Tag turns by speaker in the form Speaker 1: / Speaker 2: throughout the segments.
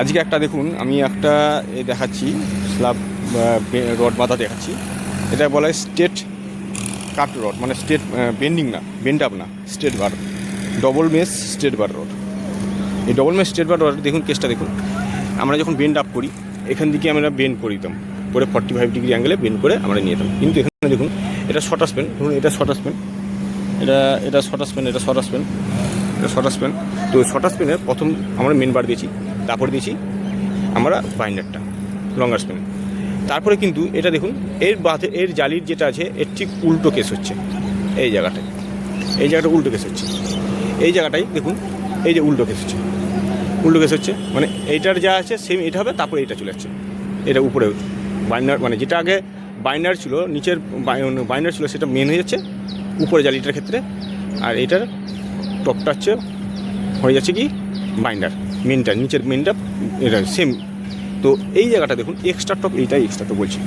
Speaker 1: আজকে একটা দেখুন, আমি একটা দেখাচ্ছি স্ল্যাব রড বাঁধা দেখাচ্ছি। এটা বলা হয় স্টেট কাট রড, মানে স্টেট বেন্ডিং না, বেন্ড আপ না, স্টেট বার, ডবল মেস স্টেট বার রড। এই ডবল মেস স্টেট বার রড দেখুন, কেসটা দেখুন। আমরা যখন বেন্ড আপ করি, এখান থেকে আমরা বেন্ড করে দিতাম, করে 45 ডিগ্রি অ্যাঙ্গেলে বেন্ড করে আমরা নিয়ে যেতাম। কিন্তু এখানে দেখুন, এটা শর্ট স্প্যান, ধরুন এটা শর্ট স্প্যান, এটা শর্ট স্প্যান, এটা শর্ট স্প্যান, এটা শর্ট স্প্যান। তো শর্ট স্প্যানে প্রথম আমরা মেন বার দিয়েছি, তারপর দিয়েছি আমরা বাইন্ডারটা লঙ্গার স্প্যানে। তারপরে কিন্তু এটা দেখুন, এর জালির যেটা আছে এর ঠিক উল্টো কেস হচ্ছে। এই জায়গাটা উল্টো কেস হচ্ছে। এই জায়গাটাই দেখুন, এই যে উল্টো কেস হচ্ছে, মানে এইটার যা আছে সেম এটা হবে, তারপরে এটা চলে যাচ্ছে, এটা উপরে বাইন্ডার, মানে যেটা আগে বাইন্ডার ছিল, নিচের বাইন্ডার ছিল, সেটা মেন হয়ে যাচ্ছে উপরে জালিটার ক্ষেত্রে। আর এটার টপটা হয়ে যাচ্ছে কি বাইন্ডার, মেনটা, নিচের মেনটা এটা সেম। তো এই জায়গাটা দেখুন এক্সট্রা টপ, এইটাই এক্সট্রা টপ বলছি,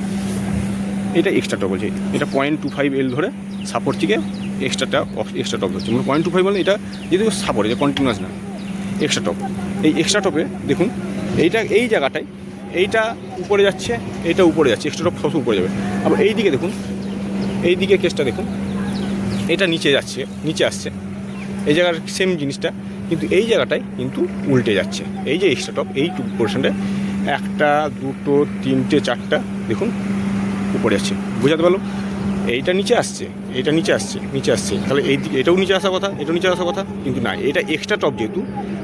Speaker 1: এটা এক্সট্রা টপ বলছি। এটা 0.25 L ধরে সাপোর্ট থেকে এক্সট্রা টপ হচ্ছে, মানে 0.25 মানে এটা যেহেতু সাপোর্ট, এটা কন্টিনিউয়াস না, এক্সট্রা টপ। এই এক্সট্রা টপে দেখুন এই জায়গাটায় এইটা উপরে যাচ্ছে, এইটা উপরে যাচ্ছে, এক্সট্রা টপ সব উপরে যাবে। আবার এই দিকে দেখুন, এই দিকে কেসটা দেখুন, এটা নিচে আসছে, এই জায়গার সেম জিনিসটা, কিন্তু এই জায়গাটায় কিন্তু উল্টে যাচ্ছে। এই যে এক্সট্রা টপ, এই পোর্শনটা 1 2 3 4টা দেখুন উপরে যাচ্ছে, বোঝাতে পারলো? এইটা নিচে আসছে, তাহলে এটাও নিচে আসার কথা, এটাও নিচে আসার কথা, কিন্তু না, এটা এক্সট্রা টপ যেহেতু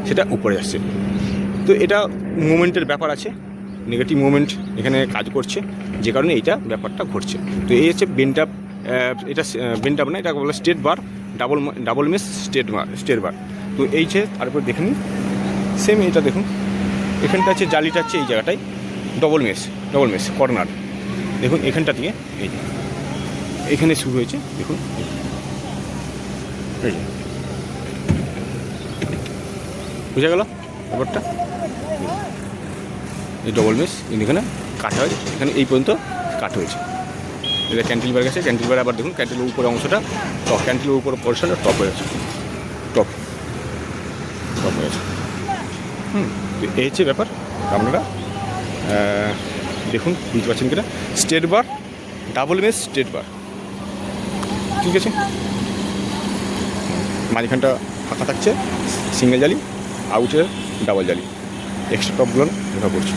Speaker 1: সেটা উপরে যাচ্ছে। তো এটা মুভমেন্টের ব্যাপার আছে, নেগেটিভ মুভমেন্ট এখানে কাজ করছে, যে কারণে এইটা ব্যাপারটা ঘটছে। তো এই হচ্ছে বেন্ড আপ, এটা বেন্ড আপ না, এটা বলে স্টেট বার, ডাবল মেস স্টেট বার। তো এই যে তারপর দেখে নিন, সেম এটা দেখুন, এখানটা আছে জালিটা আছে, এই জায়গাটায় ডবল মেস কর্নার দেখুন, এখানটা থেকে এই যে এখানে শুরু হয়েছে দেখুন, এই যে বুঝা গেল ব্যাপারটা। এই ডবল মেস এখানে কাটা হয়েছে, এখানে এই পর্যন্ত কাট হয়েছে। এটা ক্যান্টিলবার গেছে, ক্যান্টিলবার আবার দেখুন ক্যান্টিলের উপরে অংশটা টপ, ক্যান্টিলের উপরে পোর্শনটা টপ হয়ে গেছে, টপ হয়ে গেছে। তো এই হচ্ছে ব্যাপার। আপনারা দেখুন, বুঝতে পারছেন কিনা, স্টেট বার, ডাবল মেস স্টেট বার, ঠিক আছে। মাঝখানটা ফাঁকা থাকছে সিঙ্গেল জালি, আউটের ডাবল জালি, এক্সট্রা টপগুলো দেখা করছি।